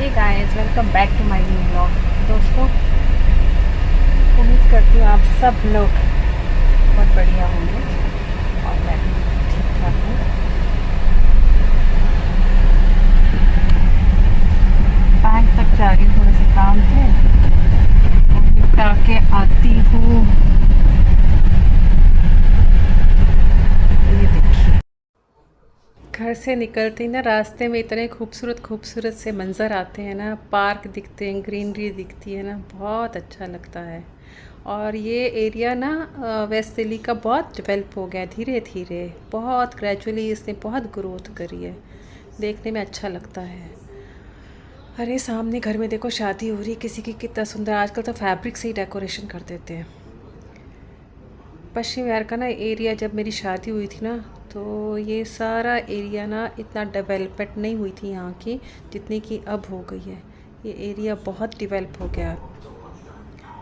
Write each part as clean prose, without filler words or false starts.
Hey guys, welcome back to my new vlog. दोस्तों, उम्मीद करती हूँ आप सब लोग बहुत बढ़िया होंगे और मैं भी ठीक ठाक हूँ। बैंक तक जा रही हूँ, थोड़े से काम थे और निपटा के आती हूँ। ये देखिए, घर से निकलते ही ना रास्ते में इतने खूबसूरत खूबसूरत से मंज़र आते हैं ना, पार्क दिखते हैं, ग्रीनरी दिखती है ना, बहुत अच्छा लगता है। और ये एरिया ना वेस्ट दिल्ली का बहुत डेवलप हो गया है धीरे धीरे, बहुत ग्रेजुअली इसने बहुत ग्रोथ करी है, देखने में अच्छा लगता है। अरे सामने घर में देखो शादी हो रही है किसी की, कितना सुंदर, आजकल तो फैब्रिक से ही डेकोरेशन कर देते हैं। पश्चिम विहार का ना एरिया, जब मेरी शादी हुई थी ना तो ये सारा एरिया ना इतना डेवलपमेंट नहीं हुई थी यहाँ की जितनी की अब हो गई है। ये एरिया बहुत डेवलप हो गया।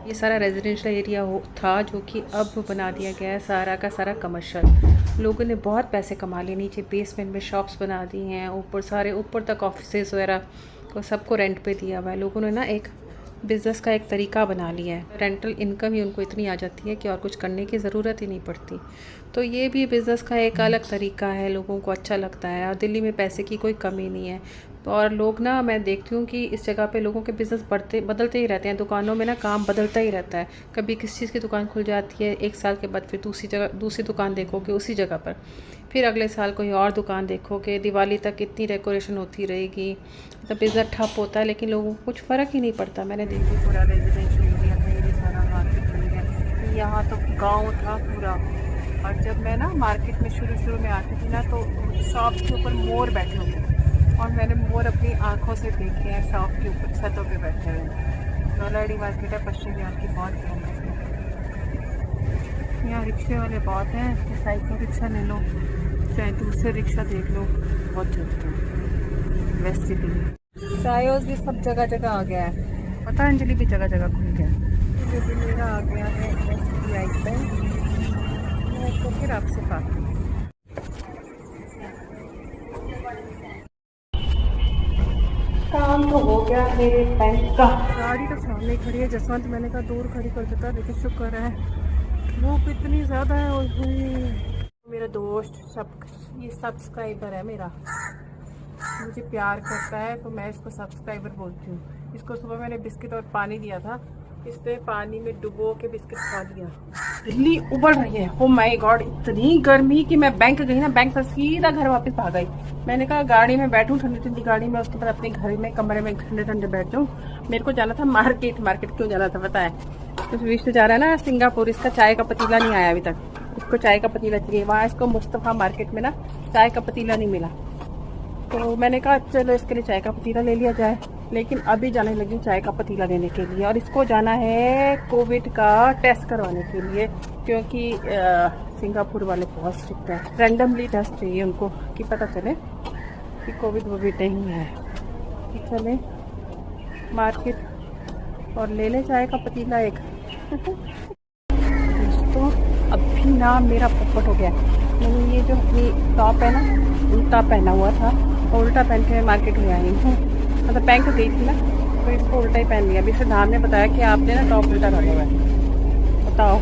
ये सारा रेजिडेंशियल एरिया था जो कि अब बना दिया गया है सारा का सारा कमर्शियल। लोगों ने बहुत पैसे कमा लिए, नीचे बेसमेंट में शॉप्स बना दी हैं, ऊपर सारे ऊपर तक ऑफिसेज वगैरह को सबको रेंट पे दिया हुआ है। लोगों ने ना एक बिज़नेस का एक तरीका बना लिया है, रेंटल इनकम ही उनको इतनी आ जाती है कि और कुछ करने की ज़रूरत ही नहीं पड़ती। तो ये भी बिज़नेस का एक अलग तरीका है, लोगों को अच्छा लगता है। और दिल्ली में पैसे की कोई कमी नहीं है। तो और लोग ना, मैं देखती हूँ कि इस जगह पे लोगों के बिज़नेस बदलते ही रहते हैं। दुकानों में ना काम बदलता ही रहता है, कभी किस चीज़ की दुकान खुल जाती है, एक साल के बाद फिर दूसरी दुकान देखोगे उसी जगह पर, फिर अगले साल कोई और दुकान देखोगे, दिवाली तक इतनी डेकोरेशन होती रहेगी। तो बिज़नेस ठप होता है लेकिन लोगों को कुछ फ़र्क ही नहीं पड़ता। मैंने देखी पूरा रेजिडेंशियल एरिया था, ये सारा मार्केट बन गया। यहाँ तो गाँव था पूरा। और जब मैं ना मार्केट में शुरू में आती थी ना तो शॉप के ऊपर मोर बैठे होते थे और मैंने मोर अपनी आँखों से देखे हैं शॉप के ऊपर छतों पे बैठे हुए। नौलाड़ी मार्केट है पश्चिम विहार की, बहुत फेमस है। यहाँ रिक्शे वाले बहुत हैं, तो साइकिल रिक्शा ले लो चाहे दूसरे रिक्शा देख लो, बहुत चलते हैं वेस्ट दिल्ली। चायोस भी सब जगह जगह आ गया है, पतंजलि भी जगह जगह खुल गया है। जो भी मेरा आ गया है वेस्ट पे, मैं इसको फिर आपसे बात करूँ। काम तो हो गया मेरे बैंक का। गाड़ी तो सामने खड़ी है, जसवंत मैंने कहा दूर खड़ी कर देता, लेकिन शुक्र है धूप इतनी ज़्यादा है। और मेरा दोस्त सब ये सब्सक्राइबर है मेरा, मुझे प्यार करता है तो मैं इसको सब्सक्राइबर बोलती हूँ। इसको सुबह मैंने बिस्किट और पानी दिया था, इसने पानी में डुबो के बिस्किट खा लिया। दिल्ली उबल रही है, ओ माय गॉड, इतनी गर्मी कि मैं बैंक गई ना, बैंक से सीधा घर वापस भाग गई। मैंने कहा गाड़ी में बैठूं, ठंडी ठंडी गाड़ी में, उसके बाद अपने घर में कमरे में ठंडे ठंडे बैठ जाऊँ। मेरे को जाना था मार्केट। मार्केट क्यों जाना था पता है? तो विश्व जा रहा है ना सिंगापुर, इसका चाय का पतीला नहीं आया अभी तक, इसको चाय का पतीला चाहिए। वहाँ इसको मुस्तफ़ा मार्केट में ना चाय का पतीला नहीं मिला, तो मैंने कहा चलो इसके लिए चाय का पतीला ले लिया जाए। लेकिन अभी जाने लगी चाय का पतीला लेने के लिए, और इसको जाना है कोविड का टेस्ट करवाने के लिए, क्योंकि सिंगापुर वाले बहुत स्ट्रिक्ट है। रैंडमली टेस्ट चाहिए उनको कि पता चले कि कोविड वोविड नहीं है। कि चले मार्केट और ले ले चाय का पतीला एक। दोस्तों, अभी ना मेरा पपट हो गया। मैंने ये जो ये टॉप है ना उल्टा पहना हुआ था, और उल्टा पहन के मैं मार्केट में आई हूँ। मतलब बैंक गई थी ना तो इसको उल्टा ही पहन लिया। अभी से धाम ने बताया कि आपने ना टॉप उल्टा डाला हुआ है। बताओ,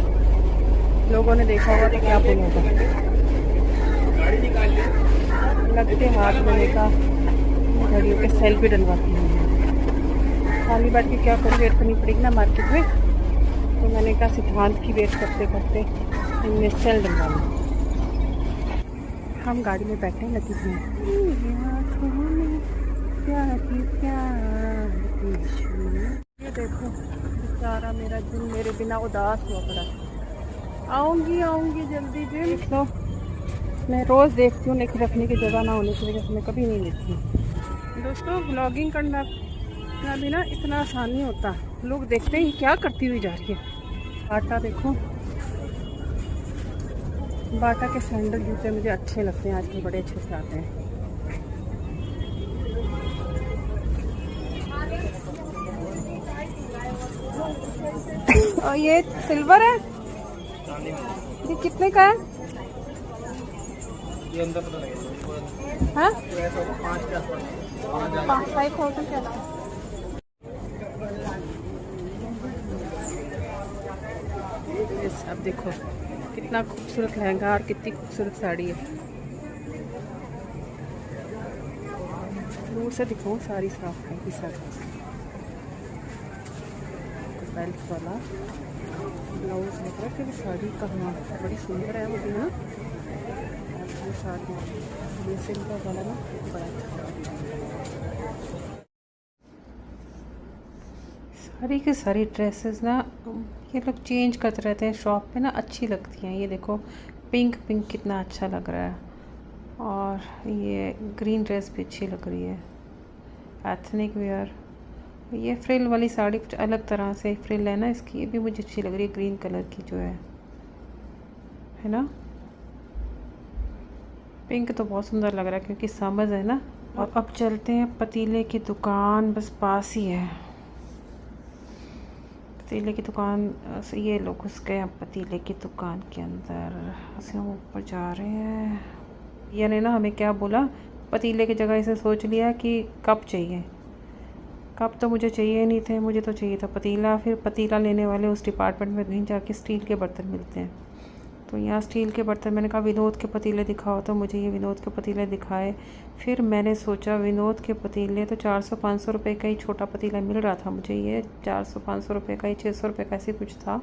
लोगों ने देखा होगा तो क्या बोलेगा। लगते हाथ मैंने कहा घड़ियों के सेल भी डलवाती हूँ, खाली बैठ के क्या करूँ, वेट करनी पड़ेगी ना मार्केट में। तो मैंने कहा सिद्धांत की वेट करते करते इनमें सेल डलवा लूँ। हम गाड़ी में बैठे लगी थी, ये देखो बेचारा मेरा दिन मेरे बिना उदास हुआ पड़ा। आऊँगी जल्दी जिम। तो मैं रोज़ देखती हूँ, लेकिन रखने की जगह ना होने की वजह से मैं कभी नहीं देखती। दोस्तों, व्लॉगिंग करना भी ना इतना आसान नहीं होता। लोग देखते ही क्या करती हुई जा रही है। बाटा देखो, बाटा के सैंडल जूते मुझे अच्छे लगते हैं, आजकल बड़े अच्छे से आते हैं। और ये सिल्वर है, ये कितने का है? ये अंदर पता लगेगा। हाँ 5,000 के आसपास। अब देखो कितना खूबसूरत लहंगा और कितनी खूबसूरत साड़ी है। दूर से दिखाऊँ साड़ी साफ है इस बेल्ट वाला ब्लाउज लग रहा है कि साड़ी कहाँ बड़ी सुंदर है वो भी ना। और साड़ी ये सिंपल वाला ना बड़ा अच्छा। सारी की सारी ड्रेसेस ना ये लोग चेंज करते रहते हैं शॉप पे ना, अच्छी लगती हैं। ये देखो पिंक पिंक कितना अच्छा लग रहा है, और ये ग्रीन ड्रेस भी अच्छी लग रही है, एथनिक वेयर। ये फ्रिल वाली साड़ी कुछ अलग तरह से फ्रिल है ना इसकी, ये भी मुझे अच्छी लग रही है, ग्रीन कलर की जो है ना। पिंक तो बहुत सुंदर लग रहा है क्योंकि समझ है ना। और अब चलते हैं पतीले की दुकान, बस पास ही है पतीले की दुकान से। ये लोग घुस गए हैं पतीले की दुकान के अंदर, से हम ऊपर जा रहे हैं। यानी ना हमें क्या बोला, पतीले की जगह इसे सोच लिया कि कप चाहिए। कप तो मुझे चाहिए नहीं थे, मुझे तो चाहिए था पतीला। फिर पतीला लेने वाले उस डिपार्टमेंट में कहीं जाके स्टील के बर्तन मिलते हैं, तो यहाँ स्टील के बर्तन, मैंने कहा विनोद के पतीले दिखाओ, तो मुझे ये विनोद के पतीले दिखाए। फिर मैंने सोचा विनोद के पतीले तो 400-500 रुपये का ही छोटा पतीला मिल रहा था मुझे, ये 400-500 रुपये का ही 600 रुपये का ऐसे कुछ था।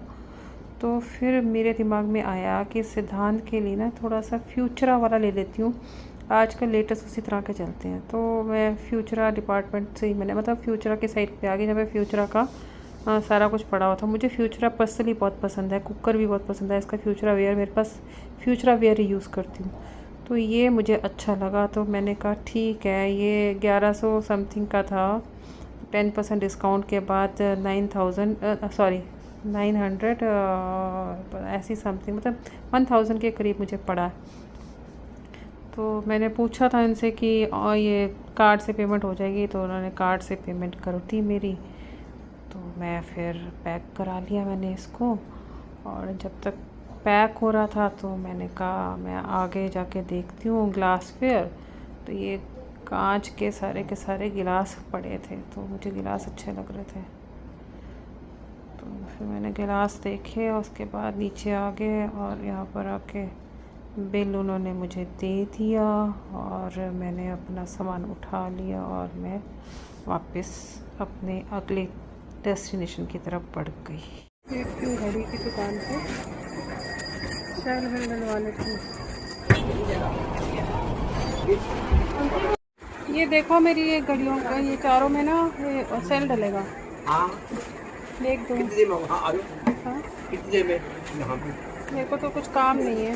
तो फिर मेरे दिमाग में आया कि सिद्धांत के लिए ना थोड़ा सा फ्यूचरा वाला ले लेती हूँ, आजकल लेटेस्ट उसी तरह के चलते हैं। तो मैं फ्यूचरा डिपार्टमेंट से ही मैंने, मतलब फ्यूचरा के साइड पे आ गई जब मैं फ्यूचरा का सारा कुछ पड़ा हुआ था। मुझे फ्यूचरा पर्सनली बहुत पसंद है, कुकर भी बहुत पसंद है इसका फ्यूचरा वेयर, मेरे पास फ्यूचरा वेयर ही यूज़ करती हूँ। तो ये मुझे अच्छा लगा, तो मैंने कहा ठीक है। ये 1100 समथिंग का था, 10% डिस्काउंट के बाद 900 ऐसी समथिंग, मतलब 1000 के करीब मुझे पड़ा। तो मैंने पूछा था इनसे कि ये कार्ड से पेमेंट हो जाएगी, तो उन्होंने कार्ड से पेमेंट कर दी मेरी। तो मैं फिर पैक करा लिया मैंने इसको, और जब तक पैक हो रहा था तो मैंने कहा मैं आगे जाके देखती हूँ ग्लास फेयर। तो ये कांच के सारे गिलास पड़े थे, तो मुझे गिलास अच्छे लग रहे थे, तो फिर मैंने गिलास देखे। और उसके बाद नीचे आ गए और यहाँ पर आके बिल उन्होंने मुझे दे दिया, और मैंने अपना सामान उठा लिया और मैं वापस अपने अगले डेस्टिनेशन की तरफ बढ़ गई। देखती हूँ घड़ी की दुकान पे सेल है डलवाने की। ये देखो मेरी ये घड़ियों का, ये चारों में ना ये सेल डलेगा। हाँ देख दो। हाँ मेरे को तो कुछ काम नहीं है।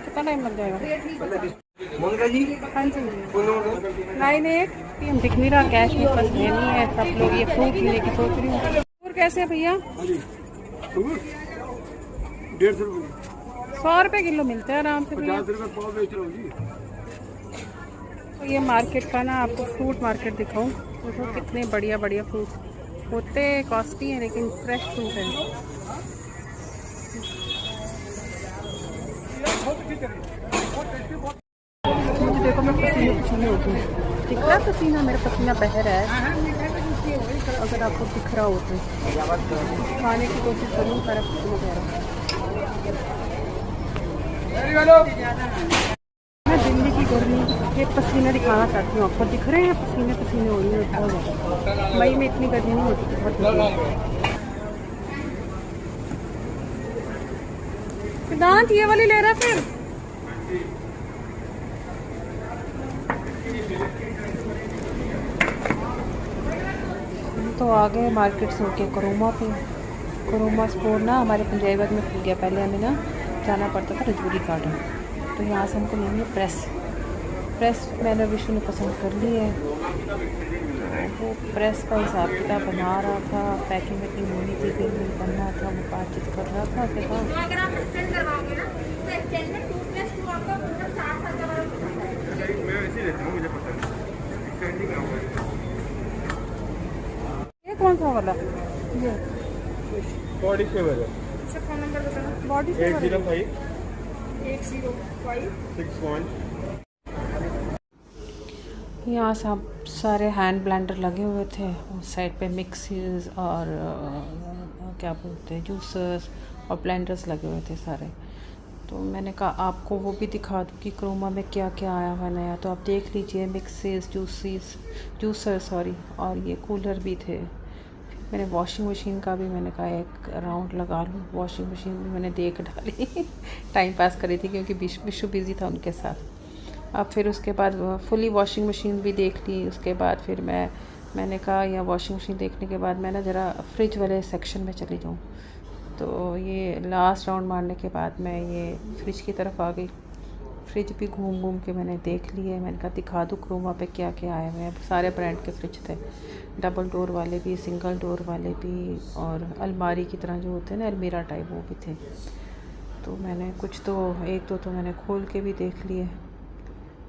कितना टाइम लग जाएगा? हाँ जी 98 PM दिख नहीं रहा, कैश मेरे पास नहीं है। सब लोग ये फ्रूट लेने की सोच रही हूँ। और कैसे है भैया? 100 रुपये किलो मिलते हैं आराम से। 50 रुपये पाव बेच रहा हूँ जी। तो ये मार्केट का ना आपको फ्रूट मार्केट दिखाऊँ, देखो कितने बढ़िया बढ़िया फ्रूट होते, कॉस्टली है लेकिन फ्रेश फ्रूट है। मुझे देखो मैं पसीने होती हूँ, दिख रहा है पसीना, मेरा पसीना बह रहा है। अगर आपको दिख रहा हो तो खाने की कोशिश करूँ, सारा पसीना बह रहा है। मैं दिल्ली की गर्मी के पसीने दिखाना चाहती हूँ आपको, दिख रहे हैं पसीने पसीने हो रही है बहुत ज़्यादा। मई में इतनी गर्मी नहीं होती, बहुत। सिद्धांत ये वाली ले रहा फिर। तो आ गए मार्केट से होके करोमा पे। करोमा स्टोर ना हमारे पंजाबी बाग में खुल गया, पहले हमें ना जाना पड़ता था रजौरी गार्डन। तो यहाँ से हमको लेनी है प्रेस मैंने विशु ने पसंद कर ली है। तो वो प्रेस का हिसाब किताब बना रहा था, पैकिंग इतनी होनी थी, फिर बनना था, वो बातचीत कर रहा था के बाद। ये कौन सा वाला? ये बॉडी शेवर है। अच्छा फोन नंबर बताना। बॉडी शेवर 805 यहाँ सारे हैंड ब्लेंडर लगे हुए थे, उस साइड पे मिक्सीज और क्या बोलते हैं, जूसर्स और ब्लेंडर्स लगे हुए थे सारे। तो मैंने कहा आपको वो भी दिखा दूँ कि क्रोमा में क्या क्या आया हुआ नया। तो आप देख लीजिए, मिक्सेस, जूसर सॉरी, और ये कूलर भी थे। मैंने वॉशिंग मशीन का भी मैंने कहा एक राउंड लगा लूँ। वॉशिंग मशीन भी मैंने देख डाली टाइम पास करी थी क्योंकि विशु बिज़ी था उनके साथ। अब फिर उसके बाद फुली वॉशिंग मशीन भी देख ली। उसके बाद फिर मैंने कहा या वॉशिंग मशीन देखने के बाद मैं ना ज़रा फ्रिज वाले सेक्शन में चली जाऊँ। तो ये लास्ट राउंड मारने के बाद मैं ये फ्रिज की तरफ आ गई। फ्रिज भी घूम घूम के मैंने देख लिए। मैंने कहा दिखा दूँ क्रोमा पे क्या क्या आए हुए हैं। सारे ब्रांड के फ्रिज थे, डबल डोर वाले भी, सिंगल डोर वाले भी, और अलमारी की तरह जो होते हैं ना, अलमीरा टाइप, वो भी थे। तो मैंने कुछ तो एक दो तो मैंने खोल के भी देख लिए,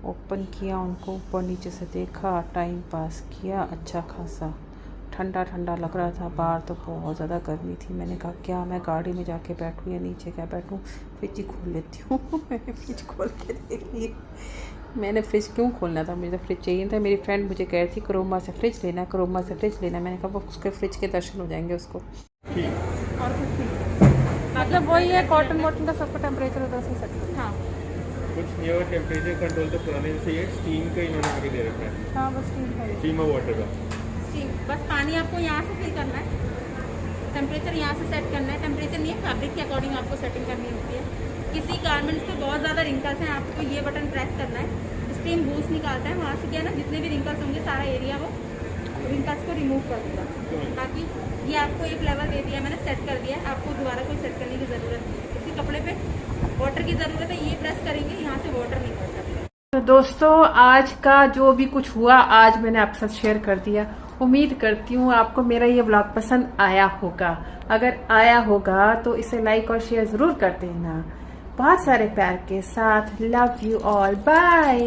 ओपन किया उनको, ऊपर नीचे से देखा, टाइम पास किया अच्छा खासा। ठंडा ठंडा लग रहा था, बाहर तो बहुत ज़्यादा गर्मी थी। मैंने कहा क्या मैं गाड़ी में जाके बैठूँ या नीचे क्या बैठूँ, फ्रिज ही खोल लेती हूँ मैंने फ्रिज खोल के देख लिए। मैंने फ्रिज क्यों खोलना था, मुझे तो फ्रिज चाहिए था। मेरी फ्रेंड मुझे कह रही थी क्रोमा से फ्रिज लेना, क्रोमा से फ्रिज लेना। मैंने कहा वो उसके फ्रिज के दर्शन हो जाएंगे उसको। और कुछ नहीं, मतलब वही है, कॉटन वॉटन का सबका टेम्परेचर उधर से सेट करना। हाँ कुछ नहीं होगा, टेम्परेचर कंट्रोल तो पुराने से ही है, स्टीम का इन्होंने आगे दे रखा है, हाँ बस ठीक है। स्टीम और वाटर का। ठीक, बस पानी आपको यहाँ से फिल करना है, टेम्परेचर यहाँ से सेट करना है। टेम्परेचर नहीं है, फैब्रिक के अकॉर्डिंग आपको सेटिंग करनी होती है। किसी गारमेंट्स पे बहुत ज़्यादा रिंकल्स हैं, आपको ये बटन प्रेस करना है, स्टीम बूस्ट निकालता है, वहाँ से क्या है ना, जितने भी रिंकल्स होंगे सारा एरिया वो रिंकल्स को रिमूव कर देगा। ताकि ये आपको एक लेवल दे दिया मैंने, सेट कर दिया है, आपको दोबारा कोई सेट करने की ज़रूरत नहीं है। किसी कपड़े पे वाटर की ज़रूरत है, ये प्रेस करेंगे यहाँ से वाटर निकलता है। तो दोस्तों आज का जो भी कुछ हुआ आज मैंने आपके साथ शेयर कर दिया। उम्मीद करती हूँ आपको मेरा ये व्लॉग पसंद आया होगा। अगर आया होगा तो इसे लाइक और शेयर ज़रूर कर देना। बहुत सारे प्यार के साथ। Love you all, bye.